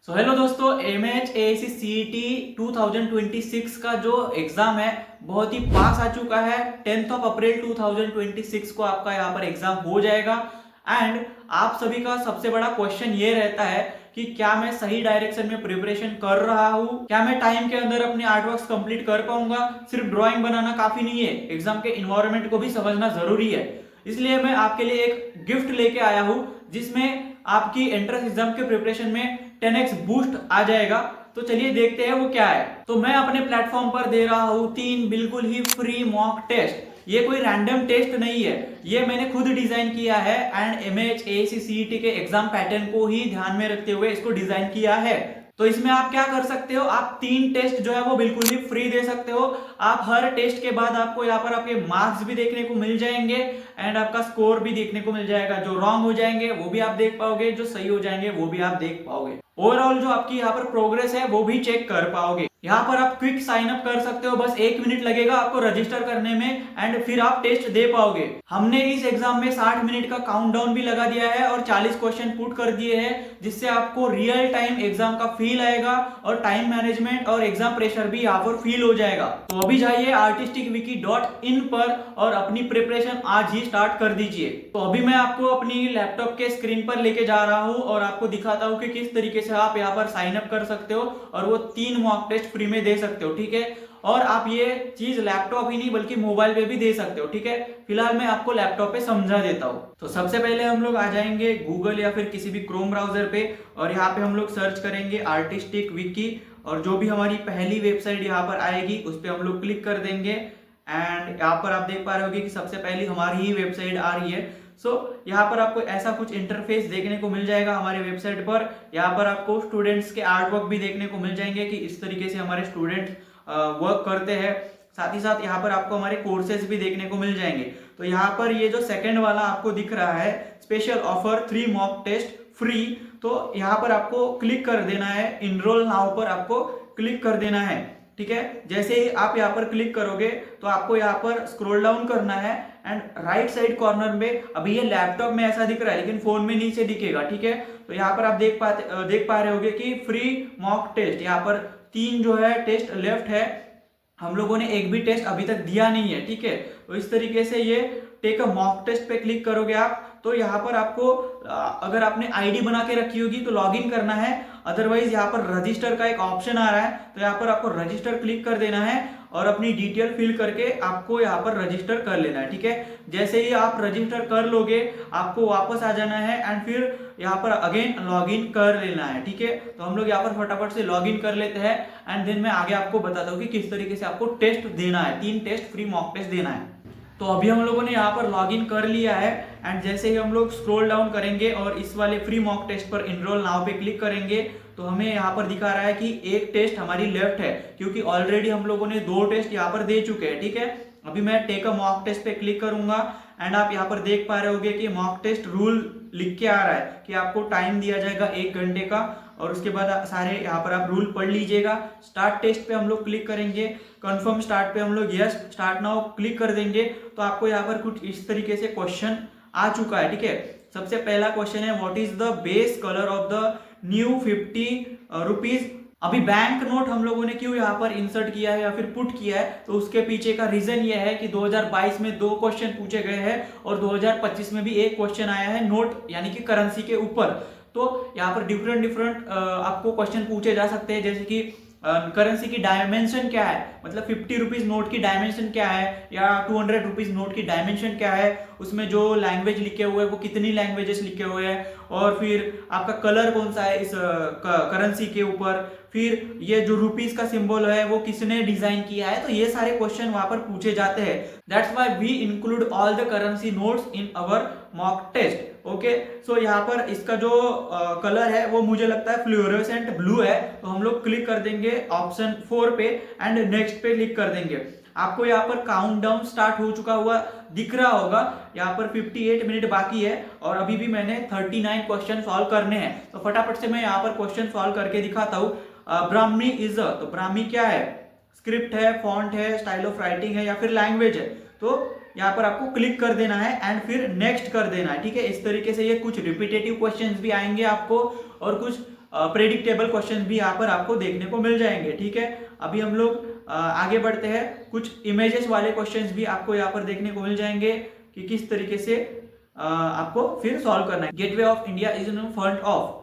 Hello दोस्तों, M H A C C T 2026 का जो एग्जाम है बहुत ही पास आ चुका है। 10 अप्रैल 2026 को आपका यहाँ पर एग्जाम हो जाएगा। एंड आप सभी का सबसे बड़ा क्वेश्चन ये रहता है कि क्या मैं सही डायरेक्शन में प्रिपरेशन कर रहा हूँ, क्या मैं टाइम के अंदर अपने आर्ट वर्क्स कंप्लीट कर पाऊंगा। सिर्फ ड्राइंग बनाना काफी नहीं है, एग्जाम के इन्वायरमेंट को भी समझना जरूरी है। इसलिए मैं आपके लिए एक गिफ्ट लेके आया हूँ जिसमें आपकी एंट्रेंस एग्जाम के प्रिपरेशन में 10x बूस्ट आ जाएगा। तो चलिए देखते हैं वो क्या है। तो मैं अपने प्लेटफॉर्म पर दे रहा हूं 3 बिल्कुल ही फ्री मॉक टेस्ट। ये कोई रैंडम टेस्ट नहीं है, ये मैंने खुद डिजाइन किया है एंड MHACCET के एग्जाम पैटर्न को ही ध्यान में रखते हुए इसको डिजाइन किया है। तो इसमें आप क्या कर सकते हो, आप 3 टेस्ट जो है वो बिल्कुल ही फ्री दे सकते हो। आप हर टेस्ट के बाद आपको यहाँ पर आपके मार्क्स भी देखने को मिल जाएंगे एंड आपका स्कोर भी देखने को मिल जाएगा। जो रॉन्ग हो जाएंगे वो भी आप देख पाओगे, जो सही हो जाएंगे वो भी आप देख पाओगे। ओवरऑल जो आपकी यहाँ पर प्रोग्रेस है वो भी चेक कर पाओगे। यहाँ पर आप क्विक साइन अप कर सकते हो, बस 1 मिनट लगेगा आपको रजिस्टर करने में एंड फिर आप टेस्ट दे पाओगे। हमने इस एग्जाम में 60 मिनट का काउंटडाउन भी लगा दिया है और 40 क्वेश्चन पुट कर दिए हैं, जिससे आपको रियल टाइम एग्जाम का फील आएगा और टाइम मैनेजमेंट और एग्जाम प्रेशर भी यहाँ पर फील हो जाएगा। तो अभी जाइए artisticwiki.in पर और अपनी प्रिपरेशन आज ही स्टार्ट कर दीजिए। तो अभी मैं आपको अपनी लैपटॉप के स्क्रीन पर लेके जा रहा हूँ और आपको दिखाता हूँ कि किस तरीके से आप यहाँ पर साइन अप कर सकते हो और वो 3 मॉक टेस्ट फ्री में दे सकते हो, ठीक है। और आप ये चीज लैपटॉप ही नहीं बल्कि मोबाइल पे भी दे सकते हो, ठीक है। फिलहाल मैं आपको लैपटॉप पे समझा देता हूँ। तो सबसे पहले हम लोग आ जाएंगे गूगल या फिर किसी भी क्रोम ब्राउजर पे और यहाँ पे हम लोग सर्च करेंगे आर्टिस्टिक विकी और जो भी हमारी पहली वेबसाइट यहाँ पर आएगी उस पर हम लोग क्लिक कर देंगे। एंड यहाँ पर आप देख पा रहे होगे कि सबसे पहली हमारी ही वेबसाइट आ रही है। यहाँ पर आपको ऐसा कुछ इंटरफेस देखने को मिल जाएगा हमारे वेबसाइट पर। यहाँ पर आपको स्टूडेंट्स के आर्ट वर्क भी देखने को मिल जाएंगे कि इस तरीके से हमारे स्टूडेंट वर्क करते हैं। साथ ही साथ यहाँ पर आपको हमारे कोर्सेज भी देखने को मिल जाएंगे। तो यहाँ पर ये जो सेकंड वाला आपको दिख रहा है special offer 3 mock test free, तो यहाँ पर आपको क्लिक कर देना है, इनरोल नाउ पर आपको क्लिक कर देना है, ठीक है। जैसे ही आप यहाँ पर क्लिक करोगे तो आपको यहाँ पर स्क्रॉल डाउन करना है एंड राइट साइड कॉर्नर में, अभी ये लैपटॉप में ऐसा दिख रहा है लेकिन फोन में नीचे दिखेगा, ठीक है। तो यहाँ पर आप देख पा रहे होगे कि फ्री मॉक टेस्ट, यहाँ पर 3 जो है टेस्ट लेफ्ट है। हम लोगों ने एक भी टेस्ट अभी तक दिया नहीं है, ठीक है। तो इस तरीके से ये टेक अ मॉक टेस्ट पे क्लिक करोगे आप तो यहाँ पर आपको अगर आपने आईडी बना के रखी होगी तो लॉगिन करना है, अदरवाइज यहाँ पर रजिस्टर का एक ऑप्शन आ रहा है तो यहाँ पर आपको रजिस्टर क्लिक कर देना है और अपनी डिटेल फिल करके आपको यहाँ पर रजिस्टर कर लेना है, ठीक है। जैसे ही आप रजिस्टर कर लोगे आपको वापस आ जाना है एंड फिर यहाँ पर अगेन लॉगिन कर लेना है, ठीक है। तो हम लोग यहाँ पर फटाफट से लॉगिन कर लेते हैं एंड देन मैं आगे आपको बताता हूँ कि किस तरीके से आपको टेस्ट देना है, 3 टेस्ट फ्री मॉक टेस्ट देना है। तो अभी हम लोगों ने यहाँ पर लॉगिन कर लिया है एंड जैसे ही हम लोग स्क्रॉल डाउन करेंगे और इस वाले फ्री मॉक टेस्ट पर इनरोल नाउ पे क्लिक करेंगे तो हमें यहाँ पर दिखा रहा है कि एक टेस्ट हमारी लेफ्ट है, क्योंकि ऑलरेडी हम लोगों ने 2 टेस्ट यहाँ पर दे चुके हैं, ठीक है। अभी मैं टेक अ मॉक टेस्ट पे क्लिक करूंगा एंड आप यहाँ पर देख पा रहे होगे कि मॉक टेस्ट रूल लिख के आ रहा है कि आपको टाइम दिया जाएगा 1 घंटे का और उसके बाद सारे यहाँ पर आप रूल पढ़ लीजिएगा। स्टार्ट टेस्ट पे हम लोग क्लिक करेंगे, कंफर्म स्टार्ट पे हम लोग यस स्टार्ट नाउ क्लिक कर देंगे तो आपको यहाँ पर कुछ इस तरीके से क्वेश्चन आ चुका है, ठीक है। सबसे पहला क्वेश्चन है what is the base colour of the new 50 rupees. अभी बैंक नोट हम लोगों ने क्यों यहाँ पर इंसर्ट किया है या फिर पुट किया है, तो उसके पीछे का रीजन ये है कि 2022 में 2 क्वेश्चन पूछे गए हैं और 2025 में भी एक क्वेश्चन आया है नोट यानी कि करेंसी के ऊपर। तो यहाँ पर डिफरेंट आपको क्वेश्चन पूछे जा सकते हैं, जैसे कि करेंसी की डायमेंशन क्या है, मतलब 50 रुपीज नोट की डायमेंशन क्या है या 200 रुपीज नोट की डायमेंशन क्या है, उसमें जो लैंग्वेज लिखे हुए हैं वो कितनी लैंग्वेजेस लिखे हुए हैं, और फिर आपका कलर कौन सा है इस करेंसी के ऊपर, फिर ये जो रुपीज का सिंबल है वो किसने डिजाइन किया है। तो ये सारे क्वेश्चन वहां पर पूछे जाते हैं। That's why we include all the currency notes in our mock test. Okay, so यहाँ पर इसका जो कलर है वो मुझे लगता है फ्लोरोसेंट ब्लू है, तो हम लोग क्लिक कर देंगे ऑप्शन 4 पे एंड नेक्स्ट पे क्लिक कर देंगे। आपको यहाँ पर काउंटडाउन स्टार्ट हो चुका हुआ दिख रहा होगा, यहाँ पर 58 मिनट बाकी है और अभी भी मैंने 39 क्वेश्चन सॉल्व करने हैं। तो फटाफट से मैं यहाँ पर क्वेश्चन सॉल्व करके दिखाता हूँ। ब्राह्मी इज तो ब्राह्मी क्या है, स्क्रिप्ट है, फॉन्ट है, स्टाइल ऑफ राइटिंग है या फिर लैंग्वेज है। तो यहाँ पर आपको क्लिक कर देना है एंड फिर नेक्स्ट कर देना है, ठीक है। इस तरीके से ये कुछ रिपीटेटिव क्वेश्चंस भी आएंगे आपको और कुछ प्रेडिक्टेबल क्वेश्चन भी यहाँ पर आपको देखने को मिल जाएंगे। ठीक है, अभी हम लोग आगे बढ़ते हैं। कुछ इमेजेस वाले क्वेश्चंस भी आपको यहाँ पर देखने को मिल जाएंगे कि किस तरीके से आपको फिर सॉल्व करना है। Gateway of India is in front of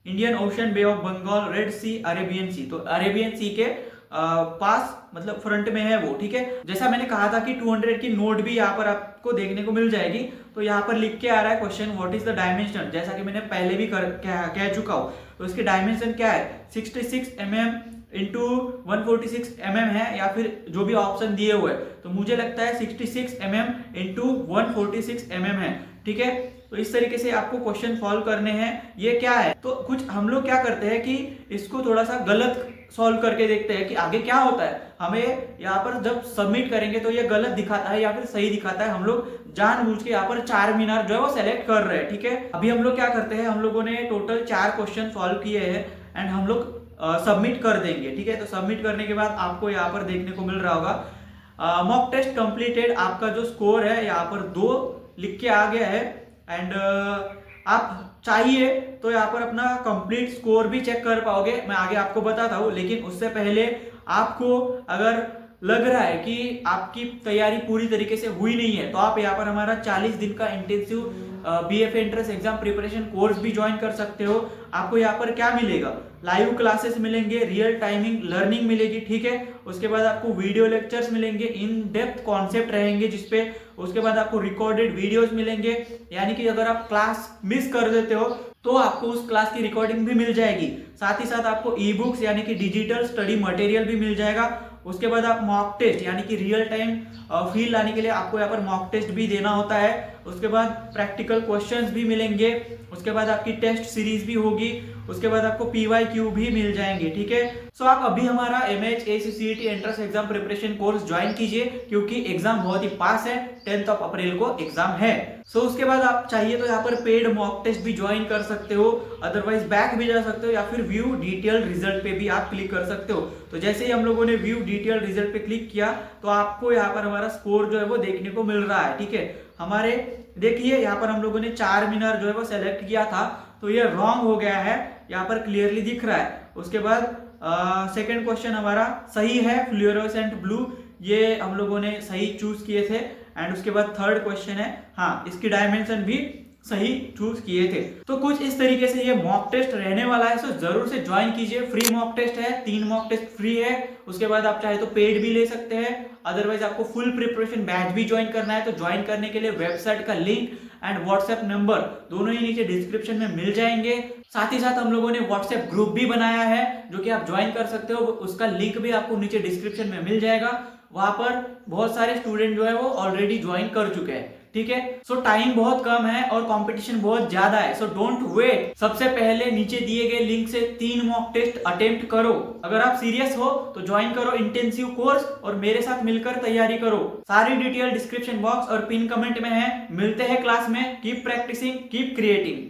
Indian Ocean, Bay of Bengal, Red Sea, Arabian Sea. तो अरेबियन सी के पास मतलब फ्रंट में है वो। ठीक है, जैसा मैंने कहा था कि 200 की नोट भी यहाँ पर आपको देखने को मिल जाएगी। तो यहाँ पर लिख के आ रहा है question, what is the dimension, जैसा कि मैंने पहले भी कह चुका हूँ। तो इसकी डायमेंशन क्या है, 66 mm इंटू 146 mm है, या फिर जो भी ऑप्शन दिए हुए। तो मुझे लगता है 66 mm इंटू 146 mm है। ठीक है, तो इस तरीके से आपको क्वेश्चन सॉल्व करने हैं। ये क्या है, तो कुछ हम लोग क्या करते हैं कि इसको थोड़ा सा गलत सॉल्व करके देखते हैं कि आगे क्या होता है। हमें यहाँ पर जब सबमिट करेंगे तो ये गलत दिखाता है या फिर सही दिखाता है। हम लोग जानबूझ के यहाँ पर चार मीनार जो है वो सेलेक्ट कर रहे हैं। ठीक है, अभी हम लोग क्या करते हैं, हम लोगों ने टोटल 4 क्वेश्चन सॉल्व किए हैं एंड हम लोग सबमिट कर देंगे। ठीक है, तो सबमिट करने के बाद आपको यहाँ पर देखने को मिल रहा होगा मॉक टेस्ट कंप्लीटेड, आपका जो स्कोर है यहाँ पर 2 लिख के आ गया है। एंड आप चाहिए तो यहाँ पर अपना कंप्लीट स्कोर भी चेक कर पाओगे, मैं आगे आपको बताता हूँ। लेकिन उससे पहले आपको अगर लग रहा है कि आपकी तैयारी पूरी तरीके से हुई नहीं है, तो आप यहाँ पर हमारा 40 दिन का intensive BFA entrance exam preparation course भी ज्वाइन कर सकते हो। आपको यहाँ पर क्या मिलेगा, लाइव क्लासेस मिलेंगे, रियल टाइमिंग लर्निंग मिलेगी। ठीक है, उसके बाद आपको वीडियो लेक्चर्स मिलेंगे, इन डेप्थ कॉन्सेप्ट रहेंगे जिसपे, उसके बाद आपको रिकॉर्डेड वीडियोस मिलेंगे। यानी कि अगर आप क्लास मिस कर देते हो तो आपको उस क्लास की रिकॉर्डिंग भी मिल जाएगी। साथ ही साथ आपको ई बुक्स यानी कि डिजिटल स्टडी मटेरियल भी मिल जाएगा। उसके बाद आप मॉक टेस्ट यानी कि रियल टाइम फील लाने के लिए आपको यहाँ पर मॉक टेस्ट भी देना होता है। उसके बाद प्रैक्टिकल क्वेश्चंस भी मिलेंगे, उसके बाद आपकी टेस्ट सीरीज भी होगी, उसके बाद आपको PYQ भी मिल जाएंगे। ठीक है, सो आप अभी हमारा MHACCET entrance exam preparation course join कीजिए, क्योंकि एग्जाम बहुत ही पास है, 10 अप्रैल को एग्जाम है। सो उसके बाद आप चाहिए तो यहाँ पर पेड मॉक टेस्ट भी ज्वाइन कर सकते हो, अदरवाइज बैक भी जा सकते हो, या फिर व्यू डिटेल रिजल्ट पे भी आप क्लिक कर सकते हो। तो जैसे ही हम लोगों ने व्यू डिटेल रिजल्ट पे क्लिक किया तो आपको यहाँ पर हमारा स्कोर जो है वो देखने को मिल रहा है। ठीक है, हमारे देखिए यहाँ पर हम लोगों ने 4 मीनार जो है वो सेलेक्ट किया था, तो ये रॉन्ग हो गया है, यहाँ पर क्लियरली दिख रहा है। उसके बाद सेकंड क्वेश्चन हमारा सही है, फ्लूरोसेंट ब्लू, ये हम लोगों ने सही चूज किए थे। एंड उसके बाद थर्ड क्वेश्चन है, हाँ, इसकी डायमेंशन भी सही चूज किए थे। तो कुछ इस तरीके से ये मॉक टेस्ट रहने वाला है, सो जरूर से ज्वाइन कीजिए। फ्री मॉक टेस्ट है, 3 मॉक टेस्ट फ्री है। उसके बाद आप चाहे तो पेड भी ले सकते हैं, अदरवाइज आपको फुल प्रिपरेशन बैच भी ज्वाइन करना है तो ज्वाइन करने के लिए वेबसाइट का लिंक एंड व्हाट्सएप नंबर दोनों ही नीचे डिस्क्रिप्शन में मिल जाएंगे। साथ ही साथ हम लोगों ने व्हाट्सएप ग्रुप भी बनाया है जो कि आप ज्वाइन कर सकते हो, उसका लिंक भी आपको नीचे डिस्क्रिप्शन में मिल जाएगा। वहां पर बहुत सारे स्टूडेंट जो है वो ऑलरेडी ज्वाइन कर चुके हैं। ठीक है, सो टाइम बहुत कम है और कंपटीशन बहुत ज्यादा है, सो डोंट वेट। सबसे पहले नीचे दिए गए लिंक से 3 मॉक टेस्ट अटेम्प्ट करो। अगर आप सीरियस हो तो ज्वाइन करो इंटेंसिव कोर्स और मेरे साथ मिलकर तैयारी करो। सारी डिटेल डिस्क्रिप्शन बॉक्स और पिन कमेंट में है। मिलते हैं क्लास में। Keep practicing, keep creating.